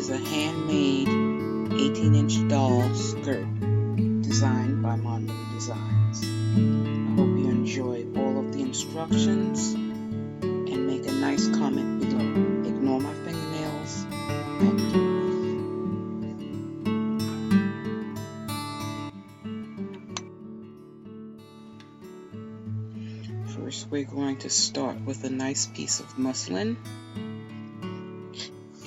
is a handmade 18-inch doll skirt designed by Monluwi Designs. I hope you enjoy all of the instructions and make a nice comment below. Ignore my fingernails. Thank you. First, we're going to start with a nice piece of muslin.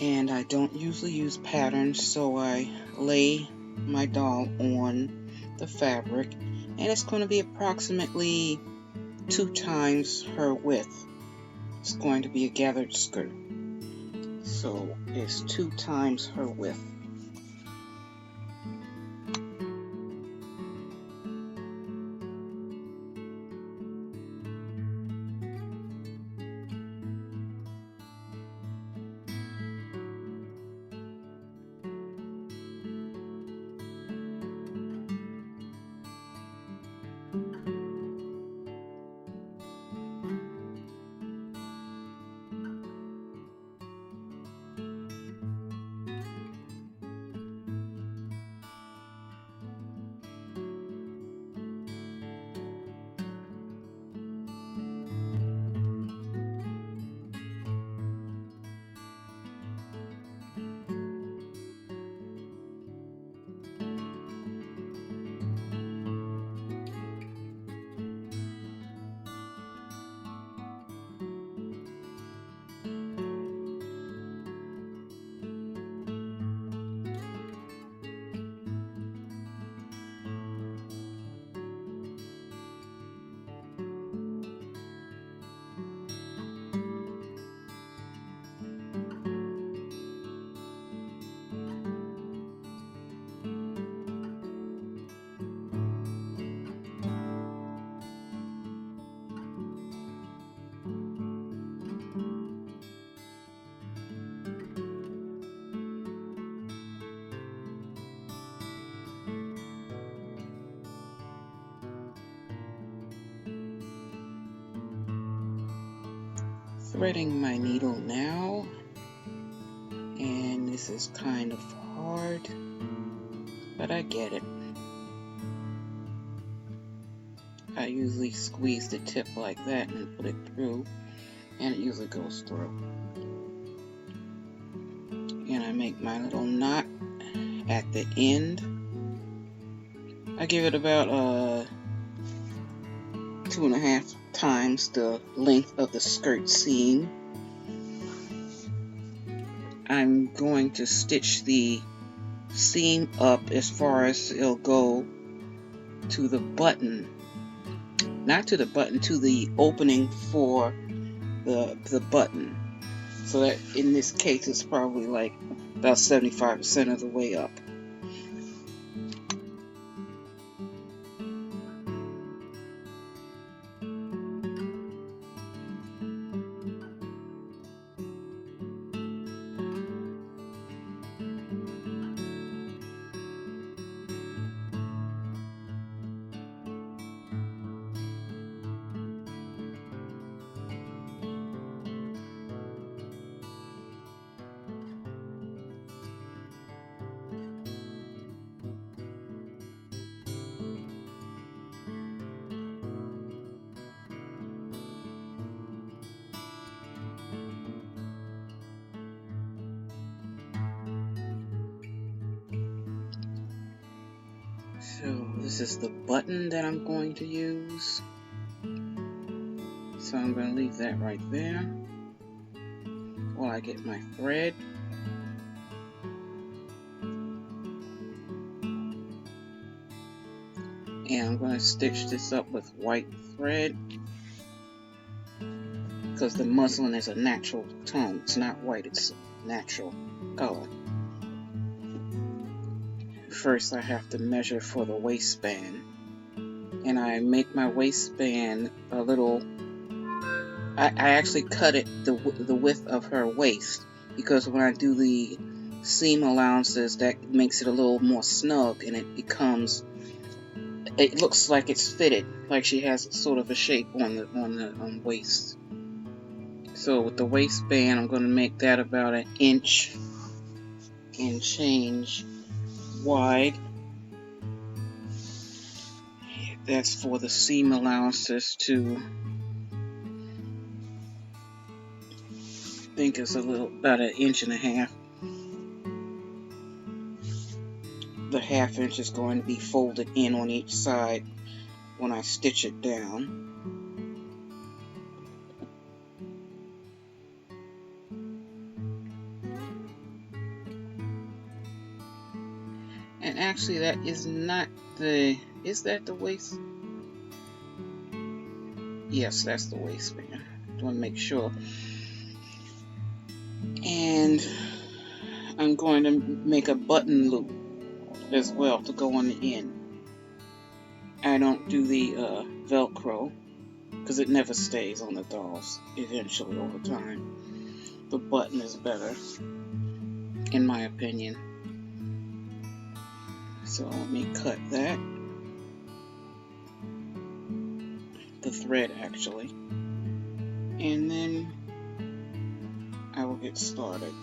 And I don't usually use patterns, so I lay my doll on the fabric, and it's going to be approximately 2 times her width. It's going to be a gathered skirt, so it's 2 times her width. Threading my needle now, and this is kind of hard, but I get it. I usually squeeze the tip like that and put it through, and it usually goes through. And I make my little knot at the end. I give it about 2.5 times the length of the skirt seam. I'm going to stitch the seam up as far as it'll go to the button, not to the button, to the opening for the button. So that in this case it's probably like about 75% of the way up. So this is the button that I'm going to use. So I'm going to leave that right there while I get my thread. And I'm going to stitch this up with white thread because the muslin is a natural tone. It's not white, it's a natural color. First I have to measure for the waistband, and I make my waistband a little, I actually cut it the width of her waist, because when I do the seam allowances, that makes it a little more snug, and it looks like it's fitted, like she has sort of a shape on the waist. So with the waistband, I'm going to make that about 1 inch and change wide. That's for the seam allowances to, I think it's about 1.5 inches. The 1/2 inch is going to be folded in on each side when I stitch it down. And actually that is not the, is that the waist? Yes, that's the waistband. I want to make sure. And I'm going to make a button loop as well to go on the end. I don't do the Velcro because it never stays on the dolls eventually over time. The button is better, in my opinion. So let me cut that. The thread actually. And then I will get started.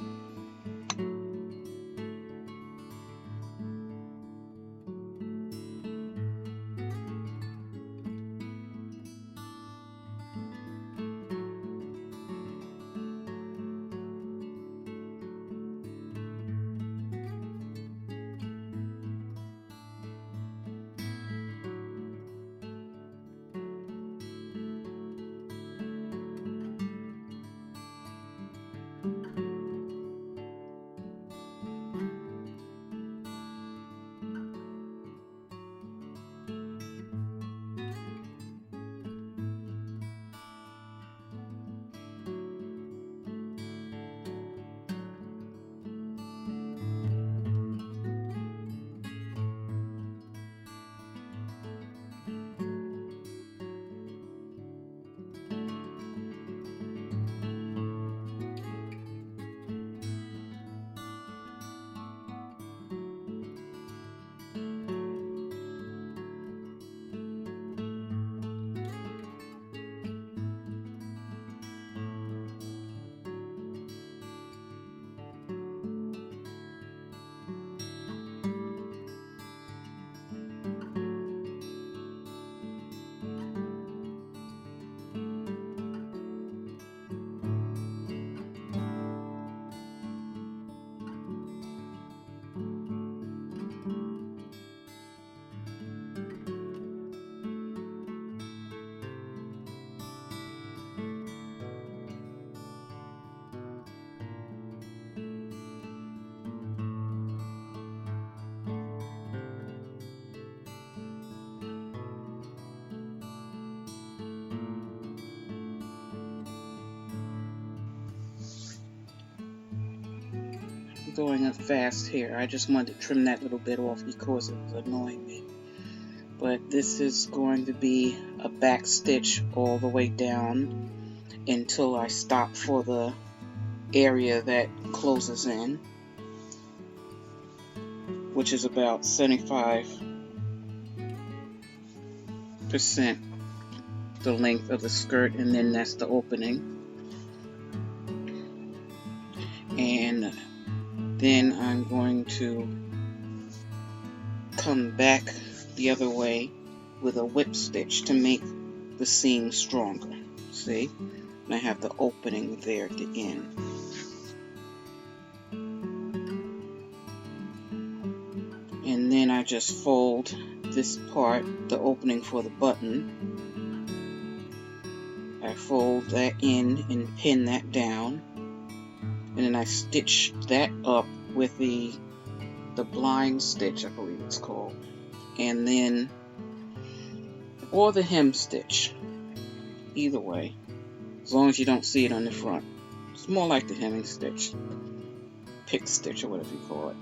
Going up fast here. I just wanted to trim that little bit off because it was annoying me. But this is going to be a back stitch all the way down until I stop for the area that closes in, which is about 75% the length of the skirt, and then that's the opening. And then I'm going to come back the other way with a whip stitch to make the seam stronger. See? And I have the opening there at the end. And then I just fold this part, the opening for the button. I fold that in and pin that down. And then I stitch that up with the blind stitch, I believe it's called. And then, or the hem stitch. Either way. As long as you don't see it on the front. It's more like the hemming stitch. Pick stitch or whatever you call it.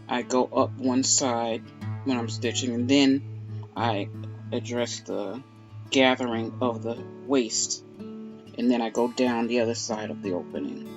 I go up one side when I'm stitching, and then I address the gathering of the waist, and then I go down the other side of the opening.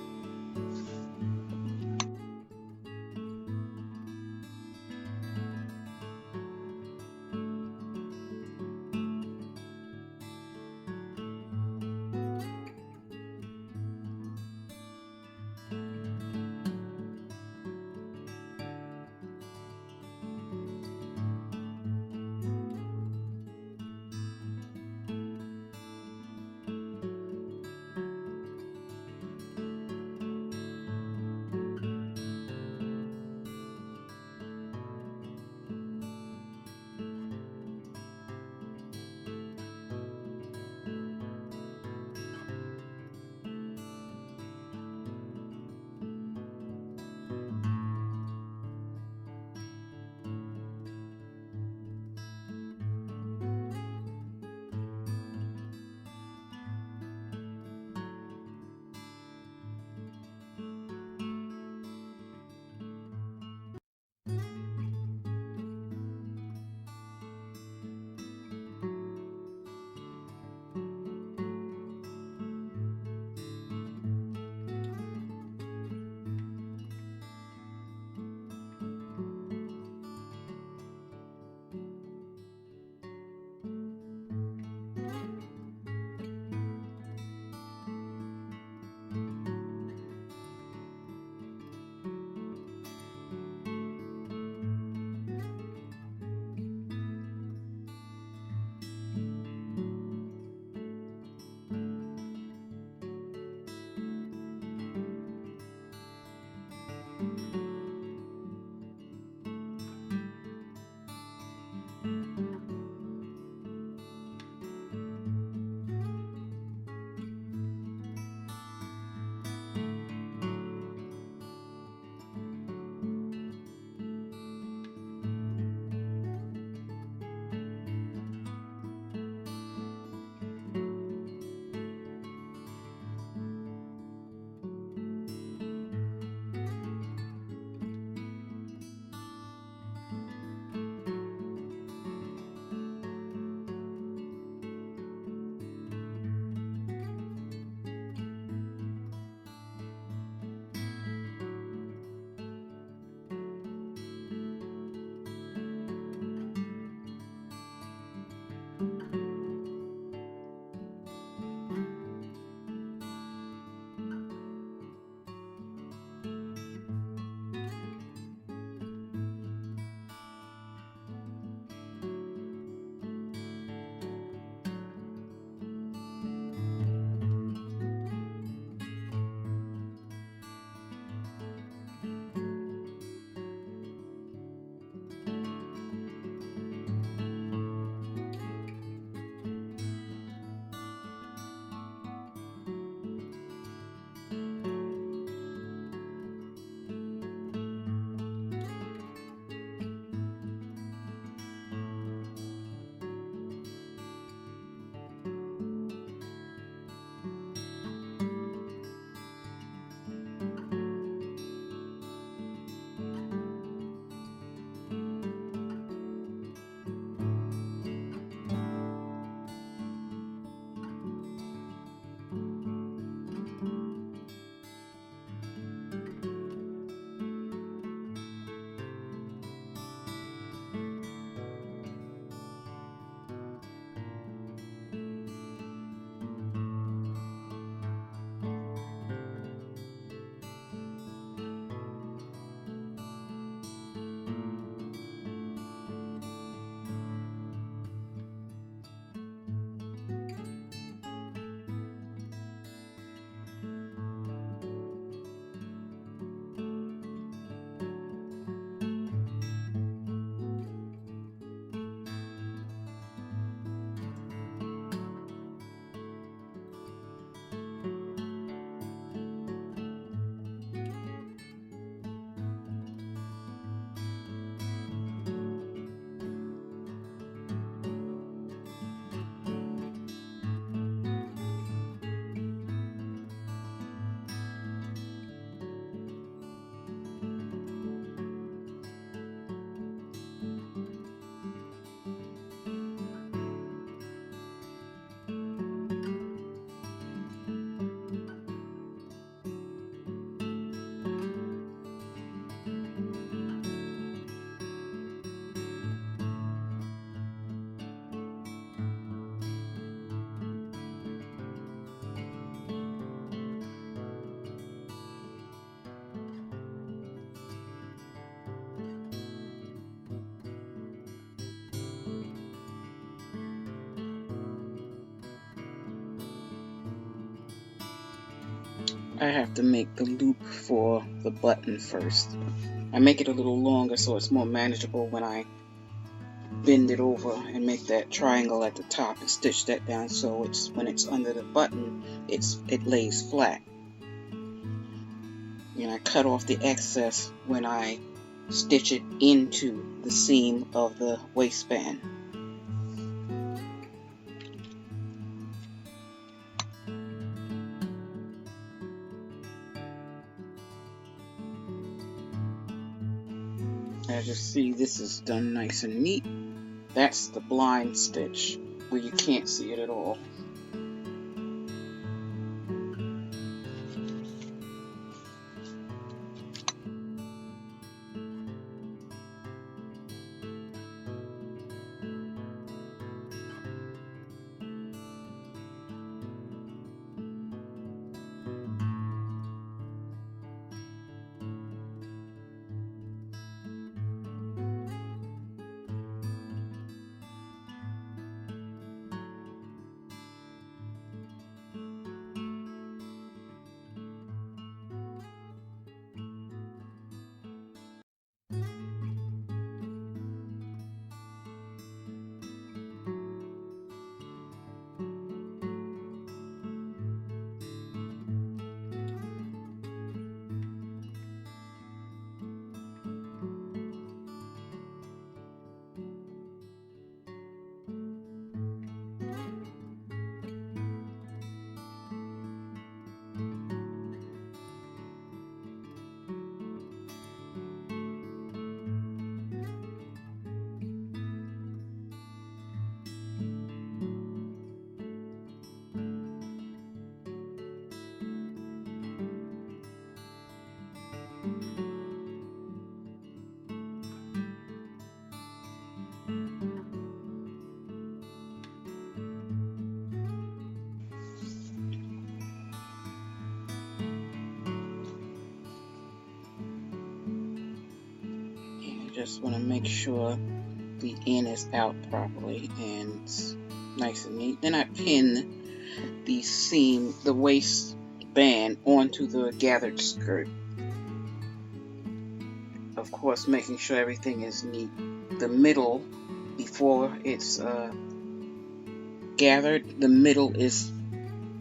I have to make the loop for the button first. I make it a little longer so it's more manageable when I bend it over and make that triangle at the top and stitch that down so it's when it's under the button it lays flat. And I cut off the excess when I stitch it into the seam of the waistband. As you see, this is done nice and neat. That's the blind stitch where you can't see it at all. Just want to make sure the end is out properly and it's nice and neat. Then I pin the seam, the waistband onto the gathered skirt. Of course, making sure everything is neat. The middle, before it's gathered, the middle is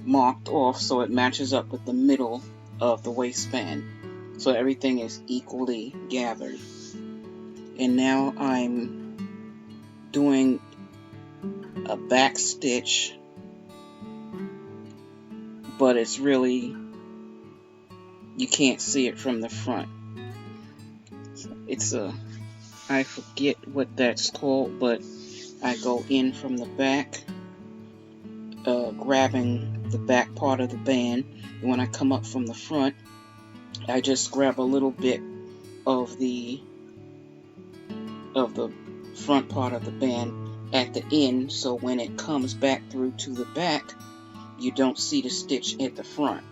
marked off so it matches up with the middle of the waistband. So everything is equally gathered. And now I'm doing a back stitch, but it's really, you can't see it from the front. It's I forget what that's called, but I go in from the back, grabbing the back part of the band, and when I come up from the front, I just grab a little bit of the front part of the band at the end, so when it comes back through to the back, you don't see the stitch at the front.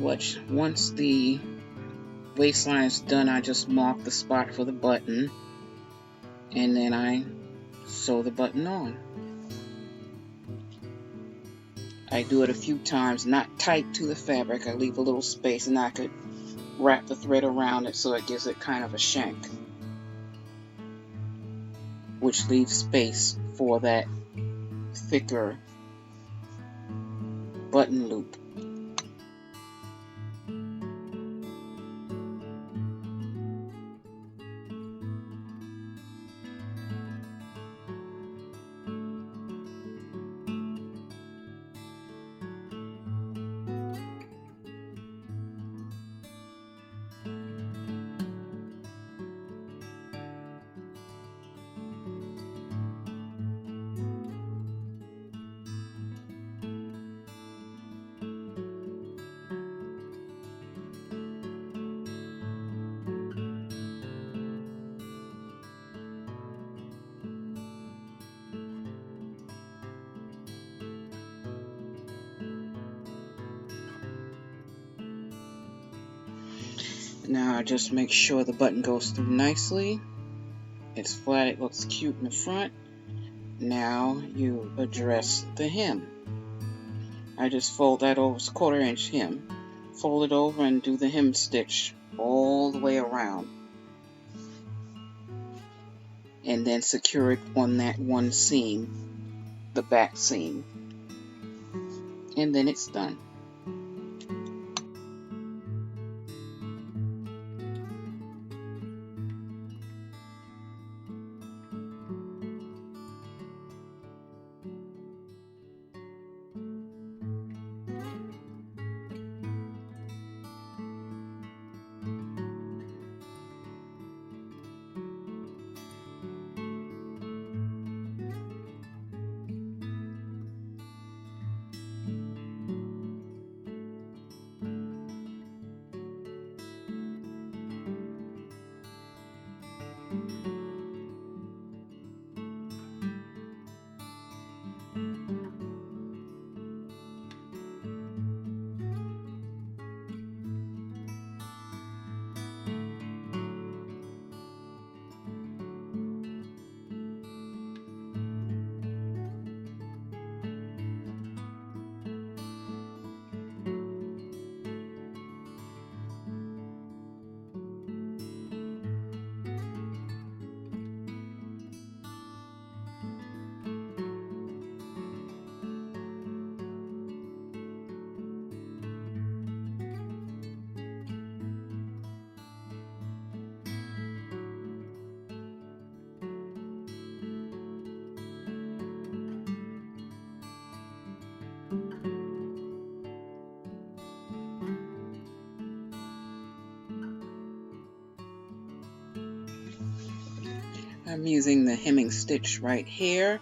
Once the waistline is done, I just mark the spot for the button, and then I sew the button on. I do it a few times, not tight to the fabric. I leave a little space, and I could wrap the thread around it so it gives it kind of a shank, which leaves space for that thicker button loop. Now I just make sure the button goes through nicely. It's flat, it looks cute in the front. Now you address the hem. I just fold that over, it's a 1/4 inch hem. Fold it over and do the hem stitch all the way around. And then secure it on that one seam, the back seam. And then it's done. I'm using the hemming stitch right here,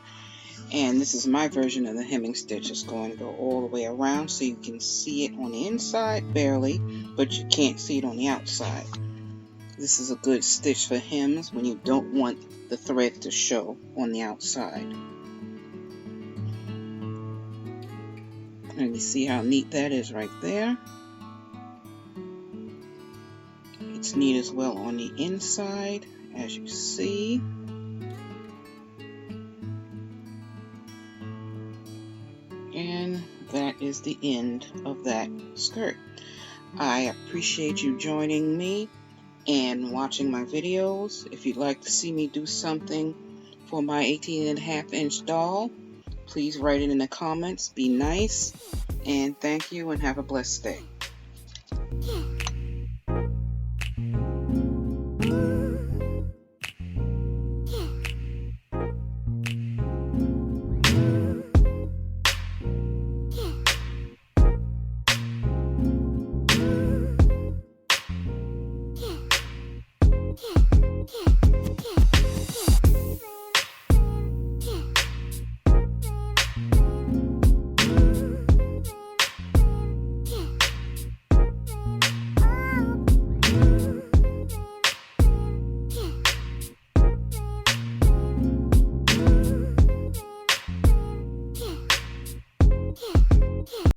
and this is my version of the hemming stitch. It's going to go all the way around so you can see it on the inside barely, but you can't see it on the outside. This is a good stitch for hems when you don't want the thread to show on the outside. And you see how neat that is right there. It's neat as well on the inside, as you see. And that is the end of that skirt. I appreciate you joining me and watching my videos. If you'd like to see me do something for my 18.5-inch doll, please write it in the comments. Be nice, and thank you, and have a blessed day.